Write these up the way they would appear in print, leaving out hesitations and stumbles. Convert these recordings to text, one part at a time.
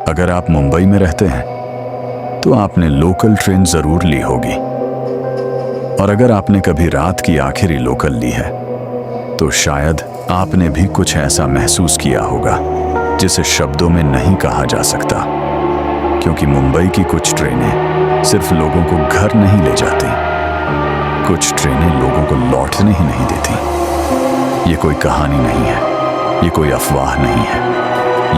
अगर आप मुंबई में रहते हैं तो आपने लोकल ट्रेन जरूर ली होगी, और अगर आपने कभी रात की आखिरी लोकल ली है तो शायद आपने भी कुछ ऐसा महसूस किया होगा जिसे शब्दों में नहीं कहा जा सकता। क्योंकि मुंबई की कुछ ट्रेनें सिर्फ लोगों को घर नहीं ले जाती, कुछ ट्रेनें लोगों को लौटने ही नहीं देती। ये कोई कहानी नहीं है, ये कोई अफवाह नहीं है,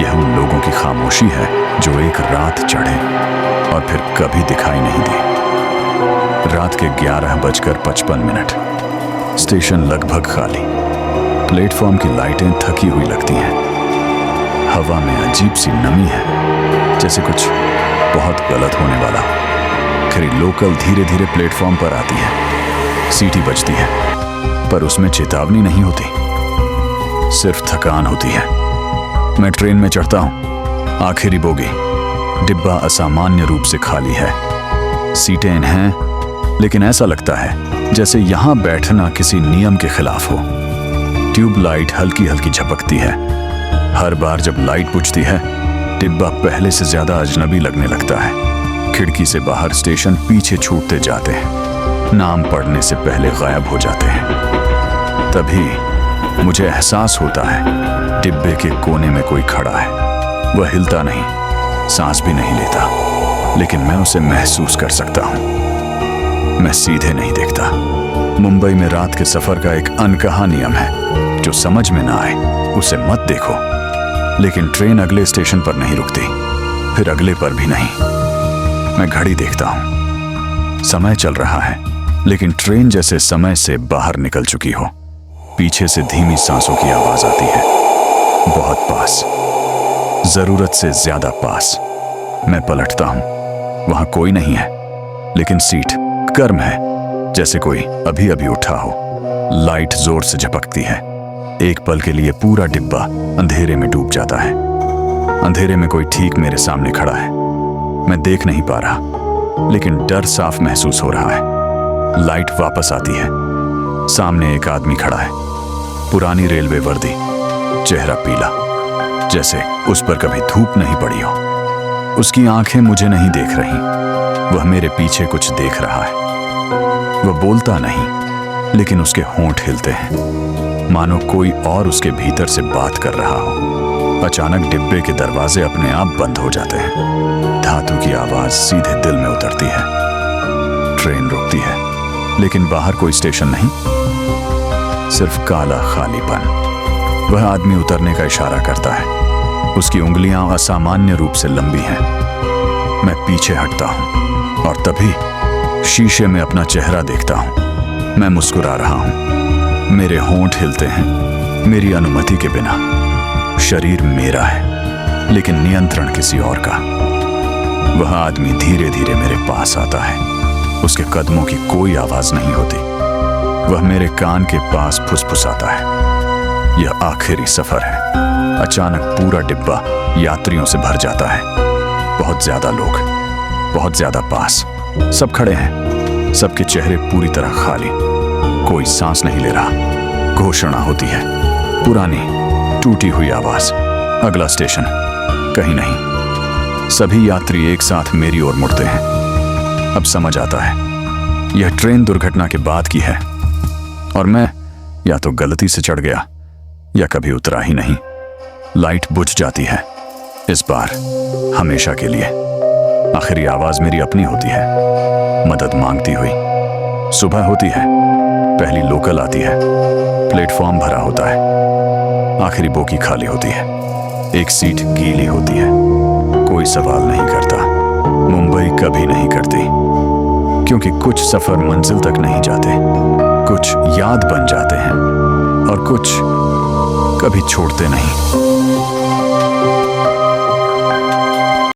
यह उन लोगों की खामोशी है जो एक रात चढ़े और फिर कभी दिखाई नहीं दी। रात के 11:55, स्टेशन लगभग खाली, प्लेटफॉर्म की लाइटें थकी हुई लगती हैं, हवा में अजीब सी नमी है, जैसे कुछ बहुत गलत होने वाला हो। खरी लोकल धीरे धीरे प्लेटफॉर्म पर आती है, सीटी बजती है, पर उसमें चेतावनी नहीं होती, सिर्फ थकान होती है। मैं ट्रेन में चढ़ता हूं, आखिरी बोगी, डिब्बा असामान्य रूप से खाली है, सीटें हैं, लेकिन ऐसा लगता है जैसे यहां बैठना किसी नियम के खिलाफ हो। ट्यूबलाइट हल्की हल्की झपकती है। हर बार जब लाइट बुझती है, डिब्बा पहले से ज्यादा अजनबी लगने लगता है। खिड़की से बाहर स्टेशन पीछे छूटते जाते हैं, नाम पढ़ने से पहले गायब हो जाते हैं। तभी मुझे एहसास होता है डिब्बे के कोने में कोई खड़ा है। वह हिलता नहीं, सांस भी नहीं लेता, लेकिन मैं उसे महसूस कर सकता हूं। मैं सीधे नहीं देखता। मुंबई में रात के सफर का एक अनकहा नियम है, जो समझ में ना आए उसे मत देखो। लेकिन ट्रेन अगले स्टेशन पर नहीं रुकती, फिर अगले पर भी नहीं। मैं घड़ी देखता हूं, समय चल रहा है, लेकिन ट्रेन जैसे समय से बाहर निकल चुकी हो। पीछे से धीमी सांसों की आवाज आती है, बहुत पास, जरूरत से ज्यादा पास। मैं पलटता हूं, वहां कोई नहीं है, लेकिन सीट गर्म है, जैसे कोई अभी अभी उठा हो। लाइट जोर से झपकती है। एक पल के लिए पूरा डिब्बा अंधेरे में डूब जाता है। अंधेरे में कोई ठीक मेरे सामने खड़ा है। मैं देख नहीं पा रहा, लेकिन डर साफ महसूस हो रहा है। लाइट वापस आती है। सामने एक आदमी खड़ा है, पुरानी रेलवे वर्दी, चेहरा पीला, जैसे उस पर कभी धूप नहीं पड़ी हो। उसकी आंखें मुझे नहीं देख रही, वह मेरे पीछे कुछ देख रहा है। वह बोलता नहीं, लेकिन उसके होंठ हिलते हैं, मानो कोई और उसके भीतर से बात कर रहा हो। अचानक डिब्बे के दरवाजे अपने आप बंद हो जाते हैं। धातु की आवाज सीधे दिल में उतरती है। ट्रेन रुकती है, लेकिन बाहर कोई स्टेशन नहीं, सिर्फ काला खालीपन। वह आदमी उतरने का इशारा करता है। उसकी उंगलियां असामान्य रूप से लंबी हैं। मैं पीछे हटता हूं और तभी शीशे में अपना चेहरा देखता हूं। मैं मुस्कुरा रहा हूं, मेरे होंठ हिलते हैं, मेरी अनुमति के बिना। शरीर मेरा है, लेकिन नियंत्रण किसी और का। वह आदमी धीरे धीरे मेरे पास आता है। उसके कदमों की कोई आवाज नहीं होती। वह मेरे कान के पास फुसफुसाता है, यह आखिरी सफर है। अचानक पूरा डिब्बा यात्रियों से भर जाता है। बहुत ज्यादा लोग, बहुत ज्यादा पास। सब खड़े हैं, सबके चेहरे पूरी तरह खाली, कोई सांस नहीं ले रहा। घोषणा होती है, पुरानी टूटी हुई आवाज, अगला स्टेशन कहीं नहीं। सभी यात्री एक साथ मेरी ओर मुड़ते हैं। अब समझ आता है, यह ट्रेन दुर्घटना के बाद की है, और मैं या तो गलती से चढ़ गया या कभी उतरा ही नहीं। लाइट बुझ जाती है, इस बार हमेशा के लिए। आखिरी आवाज मेरी अपनी होती है, मदद मांगती हुई। सुबह होती है, पहली लोकल आती है, प्लेटफॉर्म भरा होता है, आखिरी बोगी खाली होती है, एक सीट गीली होती है। कोई सवाल नहीं करता, मुंबई कभी नहीं करती, क्योंकि कुछ सफर मंजिल तक नहीं जाते, कुछ याद बन जाते हैं और कुछ कभी छोड़ते नहीं।